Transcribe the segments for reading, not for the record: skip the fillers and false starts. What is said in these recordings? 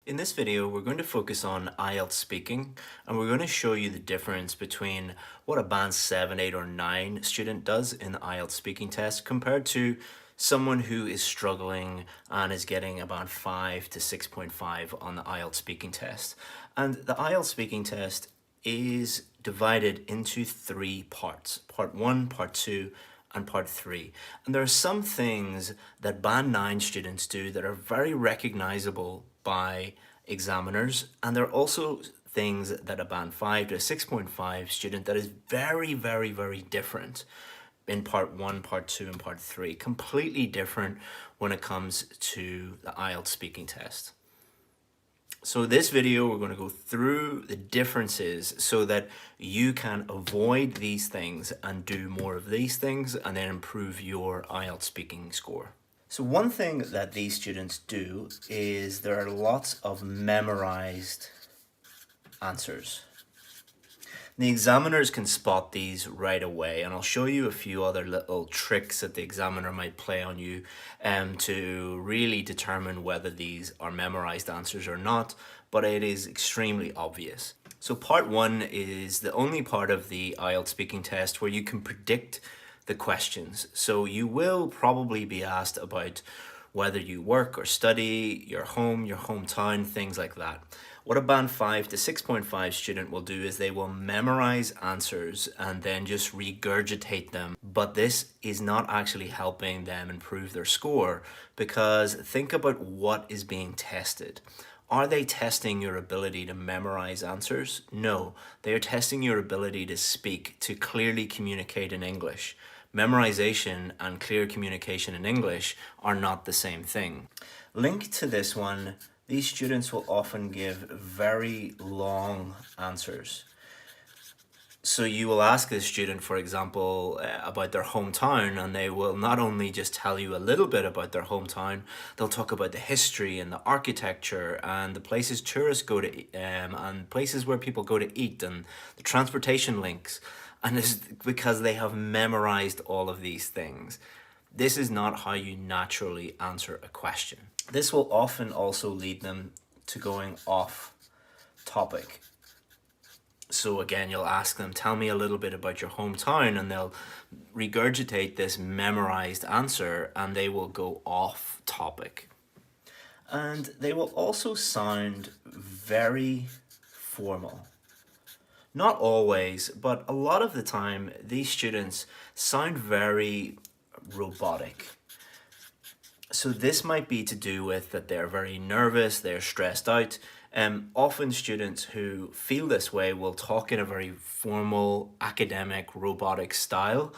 In this video, we're going to focus on IELTS speaking, and we're going to show you the difference between what a band 7, 8, or 9 student does in the IELTS speaking test compared to someone who is struggling and is getting a band 5 to 6.5 on the IELTS speaking test. And the IELTS speaking test is divided into 3 parts. Part 1, Part 2, and Part 3. And there are some things that Band 9 students do that are very recognizable by examiners, and there are also things that a Band 5 to a 6.5 student that is very, very, very different in Part 1, Part 2, and Part 3. Completely different when it comes to the IELTS speaking test. So this video, we're going to go through the differences so that you can avoid these things and do more of these things and then improve your IELTS speaking score. So one thing that these students do is there are lots of memorized answers. The examiners can spot these right away, and I'll show you a few other little tricks that the examiner might play on you to really determine whether these are memorized answers or not, but it is extremely obvious. So part 1 is the only part of the IELTS speaking test where you can predict the questions. So you will probably be asked about whether you work or study, your home, your hometown, things like that. What a Band 5 to 6.5 student will do is they will memorize answers and then just regurgitate them. But this is not actually helping them improve their score, because think about what is being tested. Are they testing your ability to memorize answers? No, they are testing your ability to speak, to clearly communicate in English. Memorization and clear communication in English are not the same thing. Linked to this one, these students will often give very long answers. So you will ask a student, for example, about their hometown, and they will not only just tell you a little bit about their hometown, they'll talk about the history and the architecture and the places tourists go to, and places where people go to eat, and the transportation links. And it's because they have memorized all of these things. This is not how you naturally answer a question. This will often also lead them to going off topic. So again, you'll ask them, tell me a little bit about your hometown, and they'll regurgitate this memorized answer and they will go off topic. And they will also sound very formal. Not always, but a lot of the time, these students sound very robotic. So this might be to do with that they're very nervous, they're stressed out. Often students who feel this way will talk in a very formal, academic, robotic style,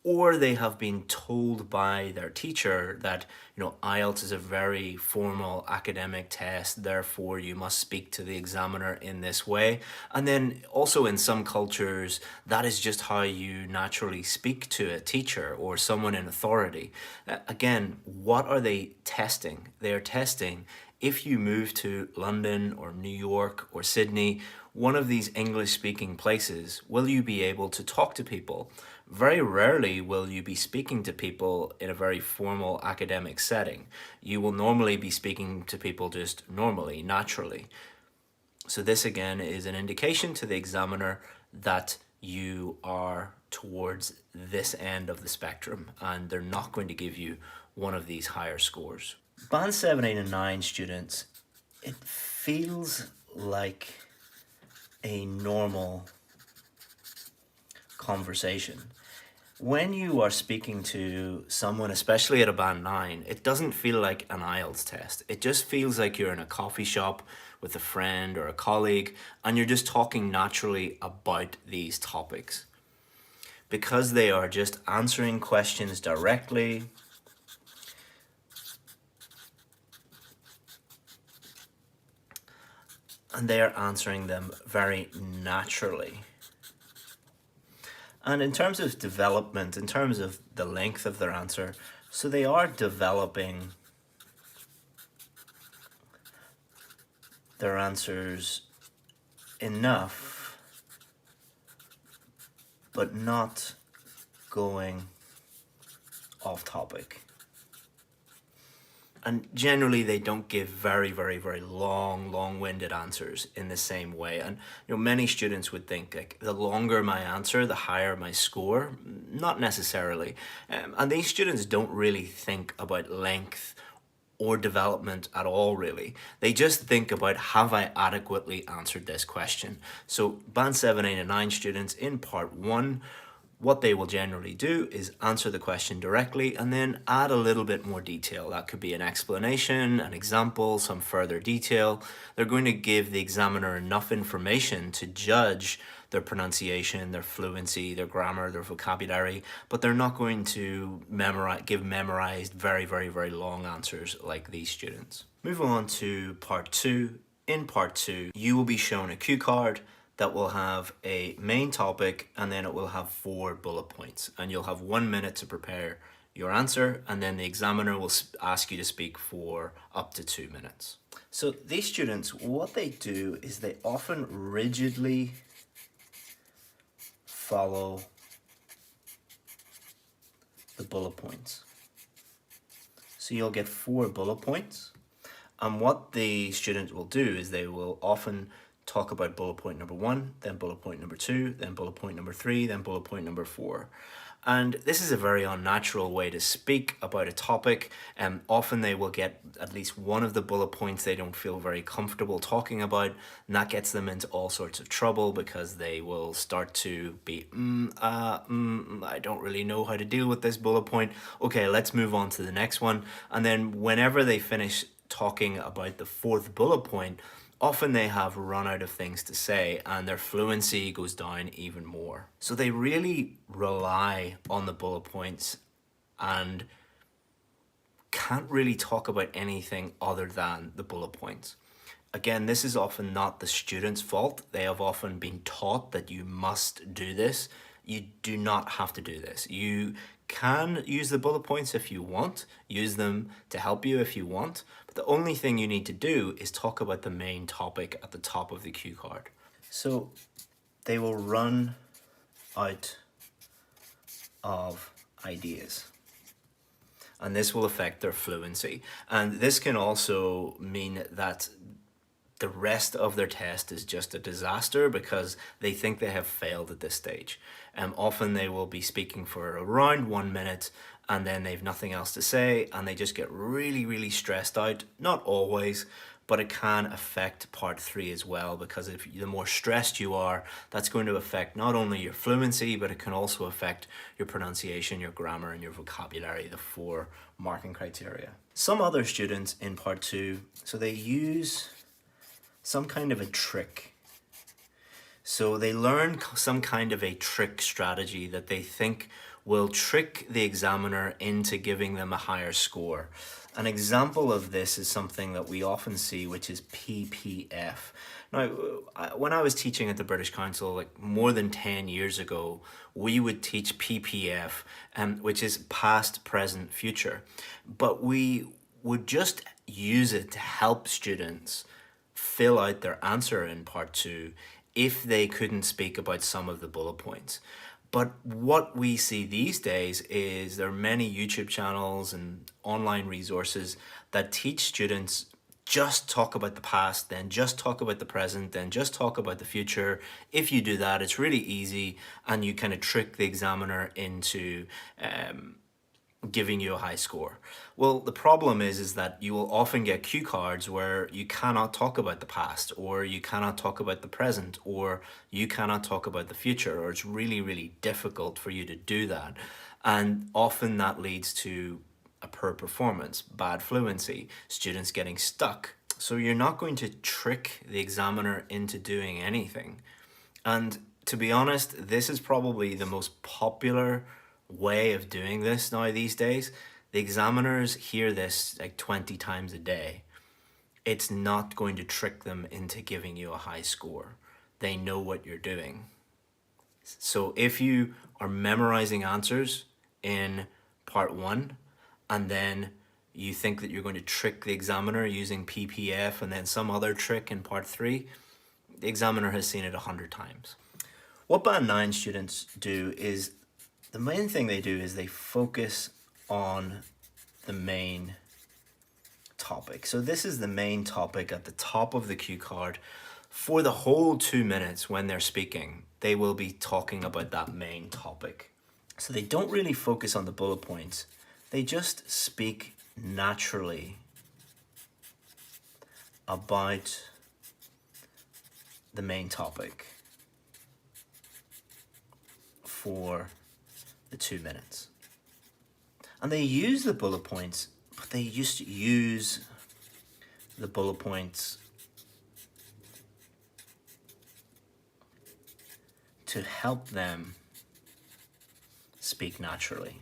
or they have been told by their teacher that, IELTS is a very formal academic test, therefore you must speak to the examiner in this way. And then also in some cultures, that is just how you naturally speak to a teacher or someone in authority. Again, what are they testing? They are testing if you move to London or New York or Sydney, one of these English-speaking places, will you be able to talk to people? Very rarely will you be speaking to people in a very formal academic setting. You will normally be speaking to people just normally, naturally. So this again is an indication to the examiner that you are towards this end of the spectrum and they're not going to give you one of these higher scores. Band 7, 8, and 9 students, it feels like a normal conversation. When you are speaking to someone, especially at a Band 9, it doesn't feel like an IELTS test. It just feels like you're in a coffee shop with a friend or a colleague, and you're just talking naturally about these topics. Because they are just answering questions directly, and they are answering them very naturally. And in terms of development, in terms of the length of their answer, so they are developing their answers enough, but not going off topic. And generally they don't give very, very, very long-winded answers in the same way. And many students would think like the longer my answer, the higher my score. Not necessarily. And these students don't really think about length or development at all, really. They just think about, have I adequately answered this question? So Band 7, 8 and 9 students in part 1, what they will generally do is answer the question directly and then add a little bit more detail. That could be an explanation, an example, some further detail. They're going to give the examiner enough information to judge their pronunciation, their fluency, their grammar, their vocabulary, but they're not going to give memorized very, very, very long answers like these students. Moving on to part 2. In part 2, you will be shown a cue card that will have a main topic and then it will have 4 bullet points, and you'll have 1 minute to prepare your answer, and then the examiner will ask you to speak for up to 2 minutes. So these students, what they do is they often rigidly follow the bullet points. So you'll get 4 bullet points, and what the students will do is they will often talk about bullet point number 1, then bullet point number 2, then bullet point number 3, then bullet point number 4. And this is a very unnatural way to speak about a topic, and often they will get at least one of the bullet points they don't feel very comfortable talking about, and that gets them into all sorts of trouble because they will start to be, I don't really know how to deal with this bullet point. Okay, let's move on to the next one. And then whenever they finish talking about the 4th bullet point, often they have run out of things to say and their fluency goes down even more. So they really rely on the bullet points and can't really talk about anything other than the bullet points. Again, this is often not the student's fault. They have often been taught that you must do this. You do not have to do this. You can use the bullet points if you want, use them to help you if you want, but the only thing you need to do is talk about the main topic at the top of the cue card. So they will run out of ideas, and this will affect their fluency. And this can also mean that the rest of their test is just a disaster because they think they have failed at this stage. Often they will be speaking for around 1 minute and then they've nothing else to say and they just get really, really stressed out. Not always, but it can affect part 3 as well, because if the more stressed you are, that's going to affect not only your fluency, but it can also affect your pronunciation, your grammar, and your vocabulary, the 4 marking criteria. Some other students in part 2, so they use some kind of a trick. So they learn some kind of a trick strategy that they think will trick the examiner into giving them a higher score. An example of this is something that we often see, which is PPF. Now, when I was teaching at the British Council, like more than 10 years ago, we would teach PPF, which is past, present, future. But we would just use it to help students fill out their answer in part 2 if they couldn't speak about some of the bullet points. But what we see these days is there are many YouTube channels and online resources that teach students just talk about the past, then just talk about the present, then just talk about the future. If you do that, it's really easy and you kind of trick the examiner into giving you a high score. Well, the problem is that you will often get cue cards where you cannot talk about the past, or you cannot talk about the present, or you cannot talk about the future, or it's really, really difficult for you to do that. And often that leads to a poor performance, bad fluency, students getting stuck. So you're not going to trick the examiner into doing anything. And to be honest, this is probably the most popular way of doing this now these days. The examiners hear this like 20 times a day. It's not going to trick them into giving you a high score. They know what you're doing. So if you are memorizing answers in part 1 and then you think that you're going to trick the examiner using PPF and then some other trick in part 3, the examiner has seen it 100 times. What Band 9 students do is the main thing they do is they focus on the main topic. So this is the main topic at the top of the cue card. For the whole 2 minutes when they're speaking, they will be talking about that main topic. So they don't really focus on the bullet points. They just speak naturally about the main topic for the 2 minutes. And they use the bullet points, but they just use the bullet points to help them speak naturally.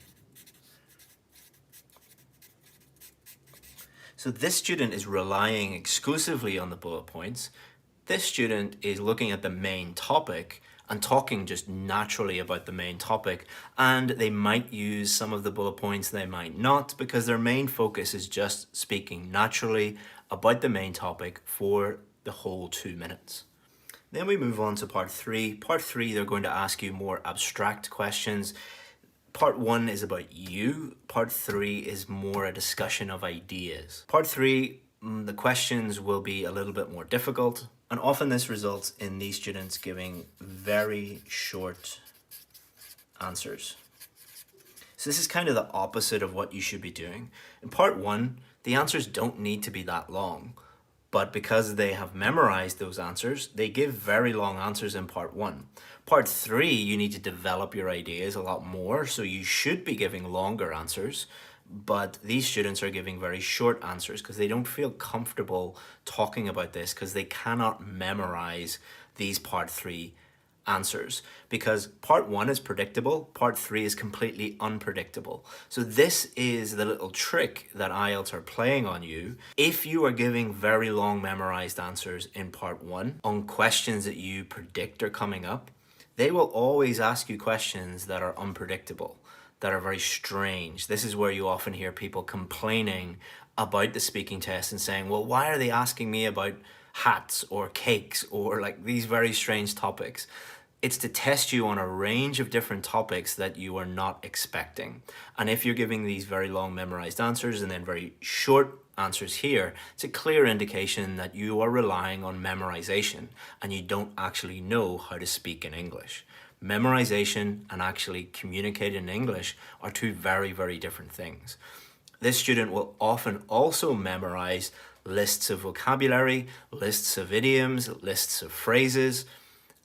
So this student is relying exclusively on the bullet points. This student is looking at the main topic and talking just naturally about the main topic, and they might use some of the bullet points, they might not, because their main focus is just speaking naturally about the main topic for the whole 2 minutes. Then we move on to part 3. Part 3, they're going to ask you more abstract questions. Part 1 is about you. Part 3 is more a discussion of ideas. Part 3, the questions will be a little bit more difficult, and often this results in these students giving very short answers. So this is kind of the opposite of what you should be doing. In part 1, the answers don't need to be that long, but because they have memorized those answers, they give very long answers in part 1. Part 3, you need to develop your ideas a lot more, so you should be giving longer answers, but these students are giving very short answers because they don't feel comfortable talking about this because they cannot memorize these part 3 answers, because part 1 is predictable, part 3 is completely unpredictable. So this is the little trick that IELTS are playing on you. If you are giving very long memorized answers in part 1 on questions that you predict are coming up, they will always ask you questions that are unpredictable, that are very strange. This is where you often hear people complaining about the speaking test and saying, well, why are they asking me about hats or cakes or like these very strange topics? It's to test you on a range of different topics that you are not expecting. And if you're giving these very long memorized answers and then very short answers here, it's a clear indication that you are relying on memorization and you don't actually know how to speak in English. Memorization and actually communicating in English are two very, very different things. This student will often also memorize lists of vocabulary, lists of idioms, lists of phrases,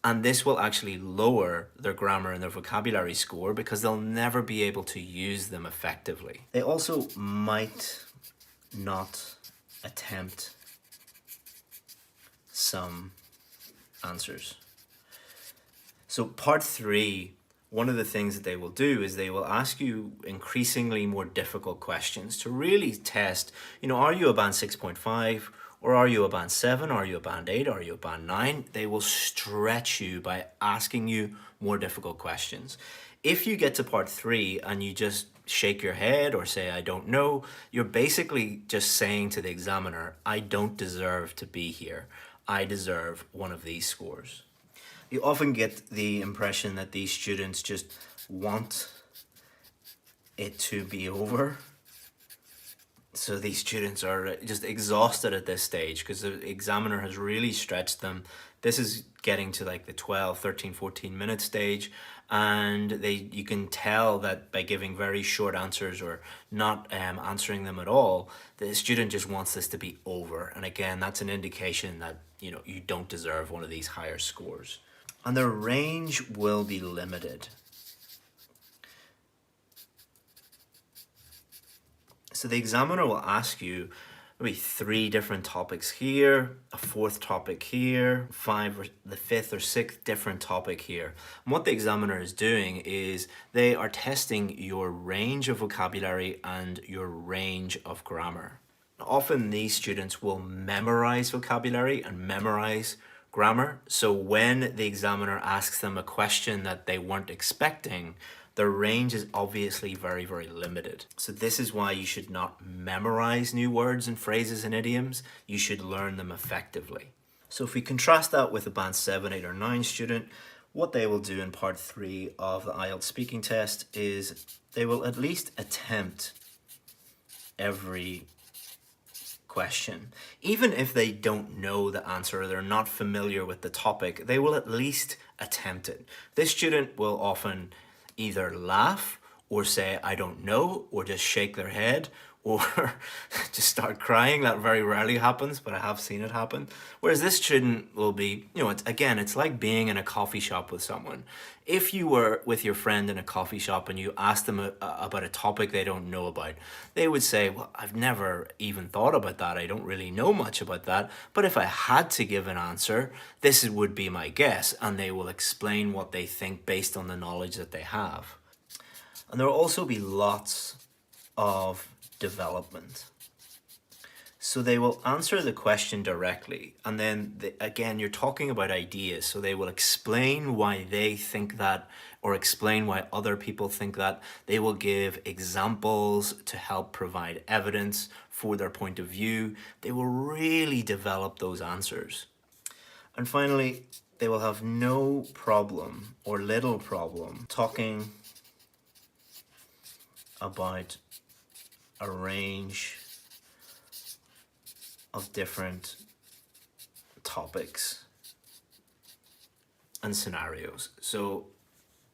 and this will actually lower their grammar and their vocabulary score because they'll never be able to use them effectively. They also might not attempt some answers. So part 3, one of the things that they will do is they will ask you increasingly more difficult questions to really test, are you a band 6.5 or are you a band 7? Are you a band 8? Are you a band 9? They will stretch you by asking you more difficult questions. If you get to part 3 and you just shake your head or say, I don't know, you're basically just saying to the examiner, I don't deserve to be here. I deserve one of these scores. You often get the impression that these students just want it to be over. So these students are just exhausted at this stage because the examiner has really stretched them. This is getting to like the 12, 13, 14 minute stage, and you can tell that by giving very short answers or not answering them at all, the student just wants this to be over. And again, that's an indication that you don't deserve one of these higher scores. And their range will be limited. So the examiner will ask you maybe 3 different topics here, a 4th topic here, 5 or the 5th or 6th different topic here. And what the examiner is doing is they are testing your range of vocabulary and your range of grammar. Often these students will memorize vocabulary and memorize grammar. So when the examiner asks them a question that they weren't expecting, their range is obviously very, very limited. So this is why you should not memorize new words and phrases and idioms. You should learn them effectively. So if we contrast that with a band 7, 8, or 9 student, what they will do in part 3 of the IELTS speaking test is they will at least attempt every question. Even if they don't know the answer or they're not familiar with the topic, they will at least attempt it. This student will often either laugh or say, I don't know, or just shake their head, or just start crying. That very rarely happens, but I have seen it happen. Whereas this student will be, it's like being in a coffee shop with someone. If you were with your friend in a coffee shop and you asked them about a topic they don't know about, they would say, well, I've never even thought about that. I don't really know much about that. But if I had to give an answer, this would be my guess. And they will explain what they think based on the knowledge that they have. And there will also be lots of development. So they will answer the question directly, and then again, you're talking about ideas, so they will explain why they think that, or explain why other people think that. They will give examples to help provide evidence for their point of view. They will really develop those answers. And finally, they will have no problem or little problem talking about a range of different topics and scenarios. So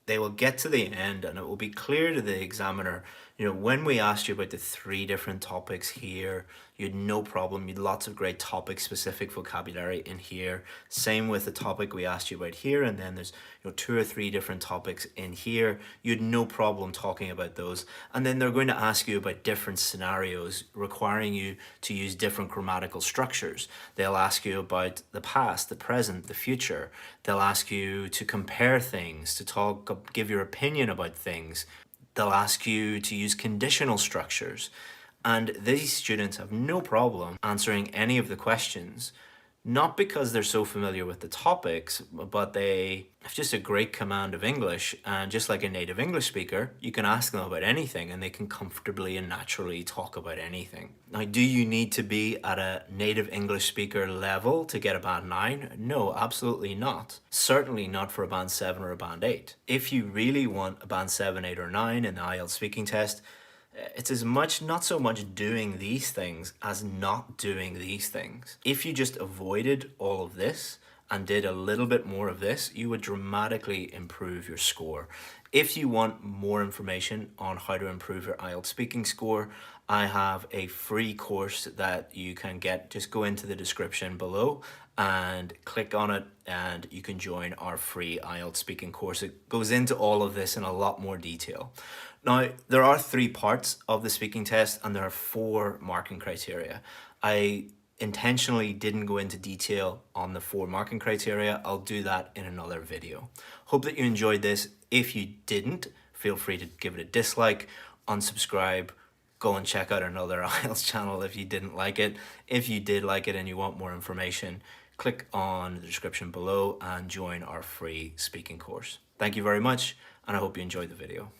they will get to the end and it will be clear to the examiner, when we asked you about the 3 different topics here, you had no problem. You had lots of great topic specific vocabulary in here. Same with the topic we asked you about here, and then there's 2 or 3 different topics in here. You had no problem talking about those. And then they're going to ask you about different scenarios requiring you to use different grammatical structures. They'll ask you about the past, the present, the future. They'll ask you to compare things, to give your opinion about things. They'll ask you to use conditional structures. And these students have no problem answering any of the questions, not because they're so familiar with the topics, but they have just a great command of English. And just like a native English speaker, you can ask them about anything and they can comfortably and naturally talk about anything. Now, do you need to be at a native English speaker level to get a band 9? No, absolutely not. Certainly not for a band 7 or a band 8. If you really want a band 7, 8 or 9 in the IELTS speaking test, it's not so much doing these things as not doing these things. If you just avoided all of this and did a little bit more of this, you would dramatically improve your score. If you want more information on how to improve your IELTS speaking score, I have a free course that you can get. Just go into the description below and click on it and you can join our free IELTS speaking course. It goes into all of this in a lot more detail. Now, there are 3 parts of the speaking test and there are 4 marking criteria. I intentionally didn't go into detail on the 4 marking criteria. I'll do that in another video. Hope that you enjoyed this. If you didn't, feel free to give it a dislike, unsubscribe, go and check out another IELTS channel if you didn't like it. If you did like it and you want more information, click on the description below and join our free speaking course. Thank you very much, and I hope you enjoyed the video.